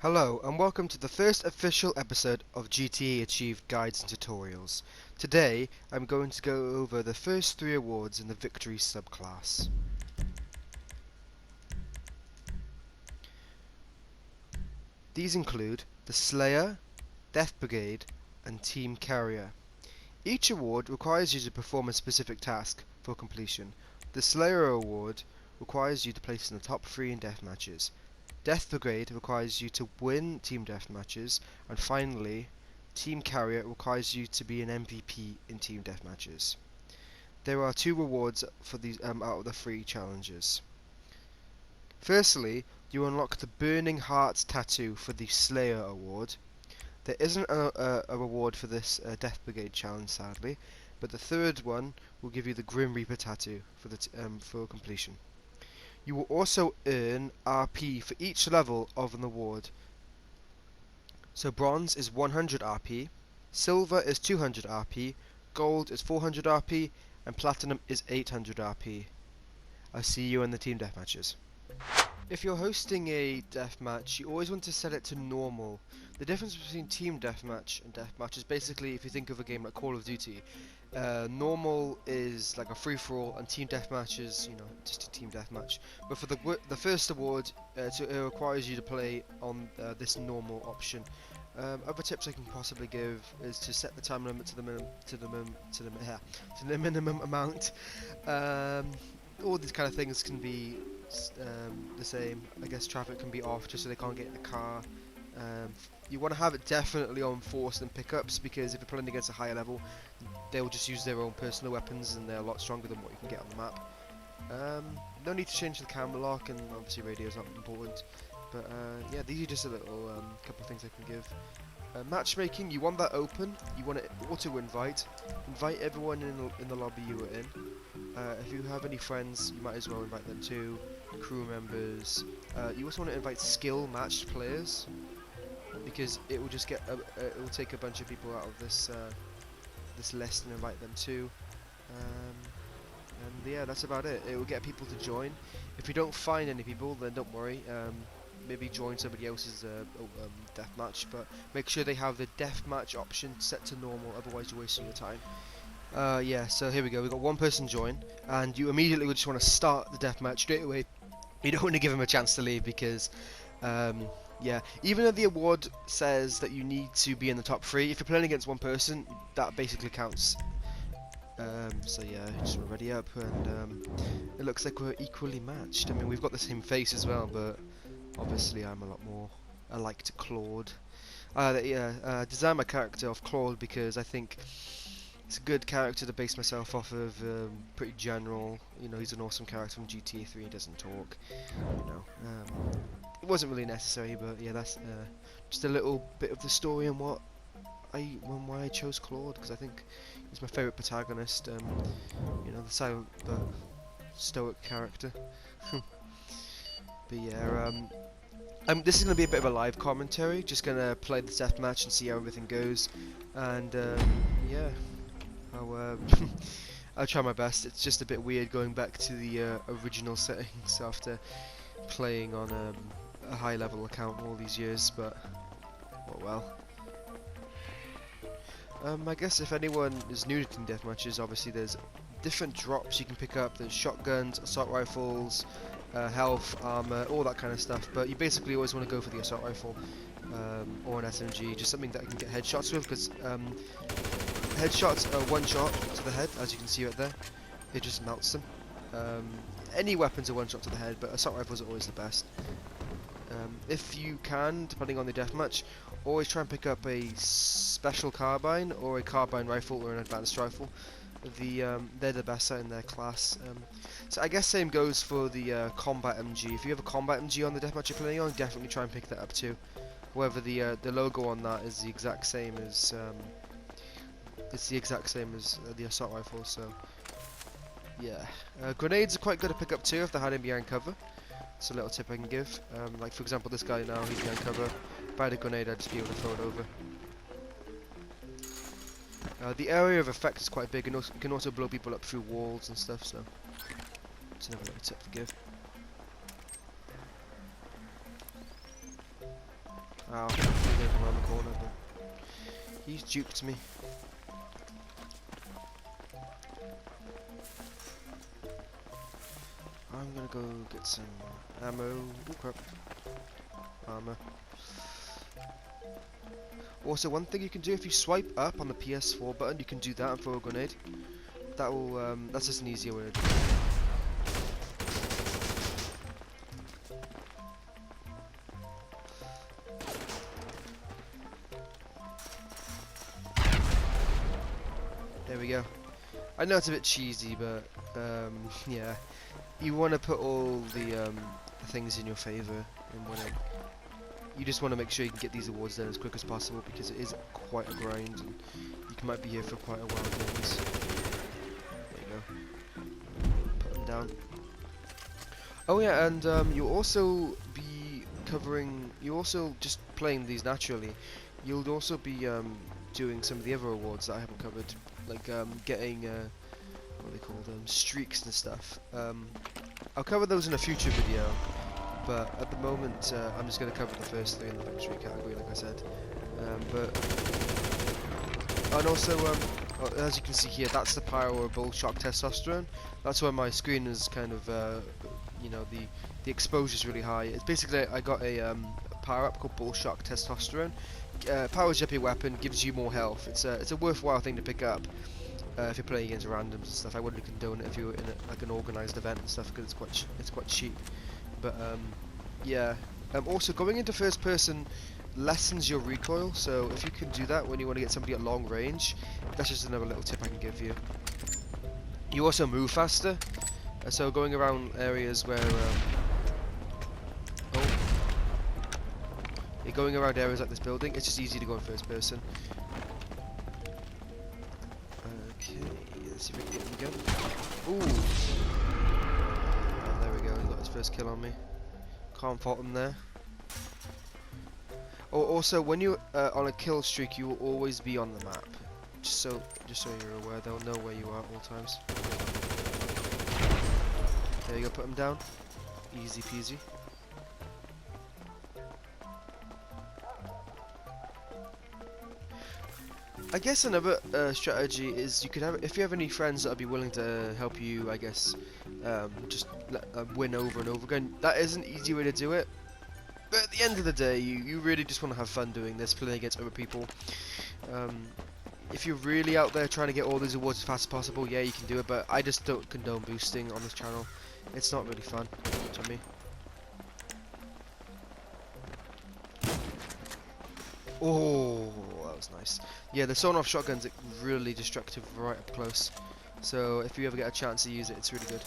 Hello and welcome to the first official episode of GTAchieved Guides and Tutorials. Today I'm going to go over the first 3 awards in the Victory subclass. These include the Slayer, Death Brigade and Team Carrier. Each award requires you to perform a specific task for completion. The Slayer award requires you to place in the top 3 in deathmatches. Death Brigade requires you to win Team Deathmatches, and finally, Team Carrier requires you to be an MVP in Team Deathmatches. There are 2 rewards for these out of the 3 challenges. Firstly, you unlock the Burning Hearts tattoo for the Slayer award. There isn't a reward for this Death Brigade challenge, sadly, but the third one will give you the Grim Reaper tattoo for completion. You will also earn RP for each level of an award. So bronze is 100 RP, silver is 200 RP, gold is 400 RP, and platinum is 800 RP. I'll see you in the team deathmatches. If you're hosting a deathmatch, you always want to set it to normal. The difference between team deathmatch and deathmatch is basically, if you think of a game like Call of Duty, normal is like a free-for-all, and team deathmatch is, just a team deathmatch. But for the first award, it requires you to play on this normal option. Other tips I can possibly give is to set the time limit to the minimum amount. All these kind of things can be the same. I guess traffic can be off just so they can't get in the car. You want to have it definitely on force and pickups, because if you're playing against a higher level, they'll just use their own personal weapons and they're a lot stronger than what you can get on the map. No need to change the camera lock, and obviously radio is not important. But yeah, these are just a little couple of things I can give. Matchmaking, you want that open. You want it auto invite. Invite everyone in the lobby you were in. If you have any friends, you might as well invite them too. Crew members. You also want to invite skill matched players, because it will just it will take a bunch of people out of this list and invite them too. And yeah, that's about it. It will get people to join. If you don't find any people, then don't worry. Maybe join somebody else's deathmatch, but make sure they have the deathmatch option set to normal, otherwise you're wasting your time. Yeah, so here we go. We've got one person join, and you immediately would just want to start the deathmatch straight away. You don't want to give him a chance to leave, because yeah, even though the award says that you need to be in the top 3, if you're playing against one person, that basically counts. So yeah, just ready up, and it looks like we're equally matched. I mean, we've got the same face as well, but obviously I'm a lot more alike to Claude. Designed my character off Claude because I think it's a good character to base myself off of. Pretty general, he's an awesome character from GTA 3. He doesn't talk, it wasn't really necessary, but yeah, that's just a little bit of the story and why I chose Claude, because I think he's my favourite protagonist. The silent but stoic character. But yeah, this is going to be a bit of a live commentary. Just going to play the deathmatch and see how everything goes, and yeah, I'll try my best. It's just a bit weird going back to the original settings after playing on a high level account all these years, but oh well. I guess if anyone is new to Team Deathmatches, obviously there's different drops you can pick up. There's shotguns, assault rifles, health, armor, all that kind of stuff. But you basically always want to go for the assault rifle or an SMG, just something that you can get headshots with, because headshots are one shot to the head, as you can see right there. It just melts them. Any weapons are one shot to the head, but assault rifles are always the best. If you can, depending on the deathmatch, always try and pick up a special carbine or a carbine rifle or an advanced rifle. They're the best in their class. So I guess same goes for the combat MG. If you have a combat MG on the deathmatch you're playing on, definitely try and pick that up too. However, the logo on that is the exact same as the assault rifle. So yeah, grenades are quite good to pick up too if they're hiding behind cover. It's a little tip I can give. Like for example, this guy now, he's behind cover. If I had a grenade, I'd just be able to throw it over. The area of effect is quite big, and you can also blow people up through walls and stuff, so it's another little tip to give. Ow, he's gonna come around the corner, but he's duped me. I'm gonna go get some ammo. Ooh, crap. Armor. Also, one thing you can do if you swipe up on the PS4 button, you can do that and throw a grenade. That will, that's just an easier way to do it. There we go. I know it's a bit cheesy, but yeah, you want to put all the things in your favour, and you just want to make sure you can get these awards done as quick as possible because it is quite a grind, and you might be here for quite a while doing this. There you go. Put them down. Oh yeah, and you'll also be covering. You also just playing these naturally. You'll also be doing some of the other awards that I haven't covered, like getting what they call them, streaks and stuff. I'll cover those in a future video, but at the moment I'm just going to cover the first three in the victory category, like I said. And also, as you can see here, that's the Pyro or Bull Shock Testosterone. That's why my screen is kind of, you know, the exposure is really high. It's basically I got a power up called Bull Shock Testosterone. Powers up your weapon, gives you more health. It's a worthwhile thing to pick up if you're playing against randoms and stuff. I wouldn't condone it if you were in like an organised event and stuff because it's quite cheap. But yeah. Also, going into first person lessens your recoil, so if you can do that when you want to get somebody at long range, that's just another little tip I can give you. You also move faster, so going around areas where you're going around areas like this building, it's just easy to go in first person. Okay, let's see if we can get him again. Ooh! Oh, there we go, he got his first kill on me. Can't fault him there. Oh, also, when you're on a kill streak, you will always be on the map. Just so you're aware, they'll know where you are at all times. There you go, put him down. Easy peasy. I guess another strategy is you could have, if you have any friends that would be willing to help you, I guess, just win over and over again. That is an easy way to do it. But at the end of the day, you really just want to have fun doing this, playing against other people. If you're really out there trying to get all these awards as fast as possible, yeah, you can do it, but I just don't condone boosting on this channel. It's not really fun to me. Oh, that was nice. Yeah, the sawn-off shotgun's really destructive right up close. So if you ever get a chance to use it, it's really good.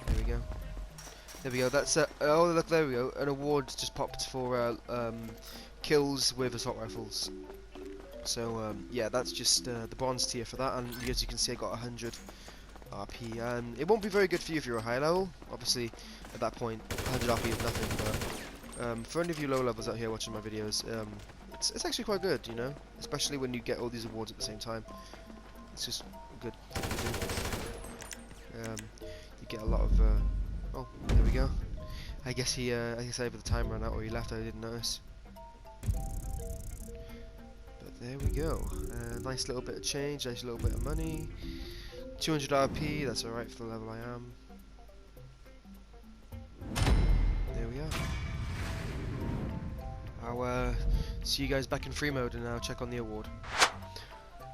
There we go. There we go. That's oh look, there we go. An award just popped for kills with assault rifles. So yeah, that's just the bronze tier for that. And as you can see, I got 100 RP. And it won't be very good for you if you're a high level. Obviously, at that point, 100 RP is nothing. But for any of you low levels out here watching my videos, it's actually quite good, you know. Especially when you get all these awards at the same time. It's just good thing to do. You get a lot of. Oh, there we go. I guess either the time ran out or he left. I didn't notice. But there we go. Nice little bit of change. Nice little bit of money. 200 RP. That's all right for the level I am. There we are. I'll see you guys back in free mode and I'll check on the award.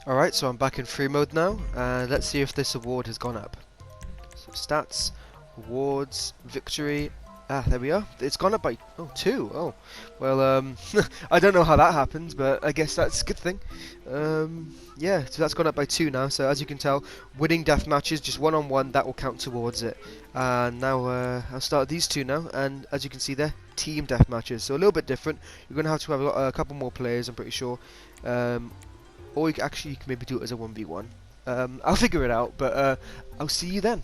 Alright, so I'm back in free mode now, and let's see if this award has gone up. So stats, awards, victory. Ah, there we are. It's gone up by 2. Oh, well, I don't know how that happens, but I guess that's a good thing. Yeah, so that's gone up by 2 now. So as you can tell, winning death matches, just one-on-one, that will count towards it. And now I'll start these 2 now, and as you can see there, team death matches. So a little bit different. You're going to have a couple more players, I'm pretty sure. Or you can maybe do it as a 1v1. I'll figure it out, but I'll see you then.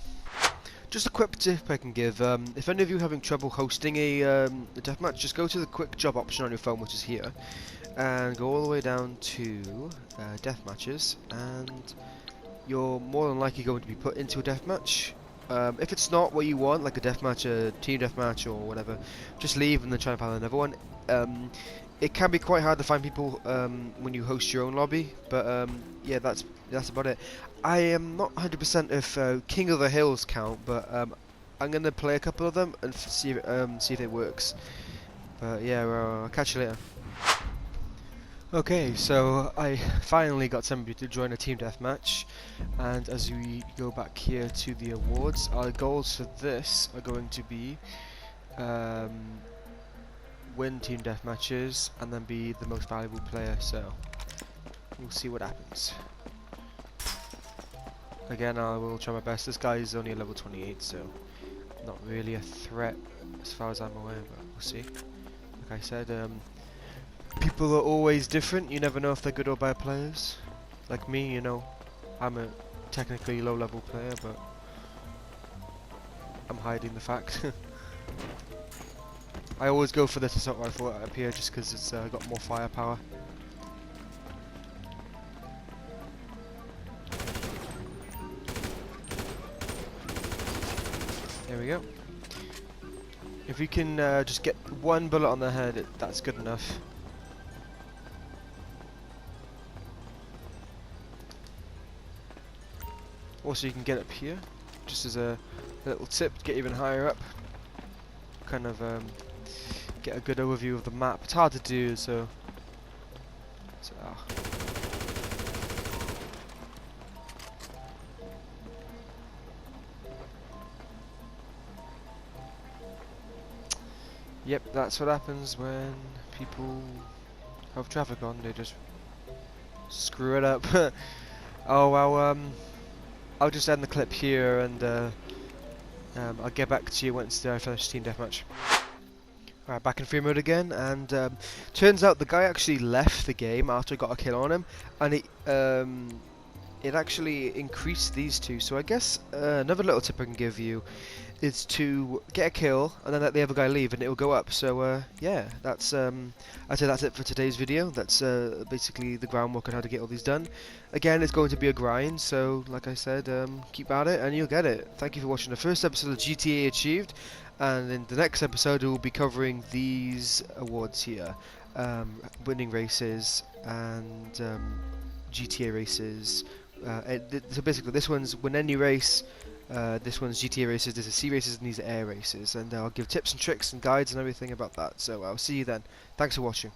Just a quick tip I can give, if any of you are having trouble hosting a deathmatch, just go to the quick job option on your phone, which is here, and go all the way down to deathmatches, and you're more than likely going to be put into a deathmatch. If it's not what you want, like a deathmatch, a team deathmatch, or whatever, just leave and then try and find another one. It can be quite hard to find people when you host your own lobby, but yeah, that's about it. I am not 100% if King of the Hills count, but I'm gonna play a couple of them and see if it works. But yeah, I'll catch you later. Okay, so I finally got somebody to join a team deathmatch, and as we go back here to the awards, our goals for this are going to be um, win team deathmatches and then be the most valuable player. So we'll see what happens. Again, I will try my best. This guy is only a level 28, so not really a threat as far as I'm aware, but we'll see. Like I said, people are always different. You never know if they're good or bad players. Like me, you know, I'm a technically low-level player, but I'm hiding the fact. I always go for this assault rifle up here just because it's got more firepower. There we go. If we can just get one bullet on the head, that's good enough. Also, you can get up here, just as a little tip to get even higher up. Kind of get a good overview of the map. It's hard to do, so. Yep, that's what happens when people have traffic on. They just screw it up. Oh well. I'll just end the clip here, and I'll get back to you once I finish Team Deathmatch. Alright, back in free mode again, and turns out the guy actually left the game after I got a kill on him, and it actually increased these two. So I guess another little tip I can give you is to get a kill and then let the other guy leave, and it will go up. So yeah, that's I'd say that's it for today's video. That's basically the groundwork on how to get all these done. Again, it's going to be a grind, so like I said, keep at it and you'll get it. Thank you for watching the first episode of GTA Achieved, and in the next episode we'll be covering these awards here, winning races and GTA races. So basically, this one's win any race. This one's GTA races. This is C races, and these are air races. And I'll give tips and tricks and guides and everything about that. So I'll see you then. Thanks for watching.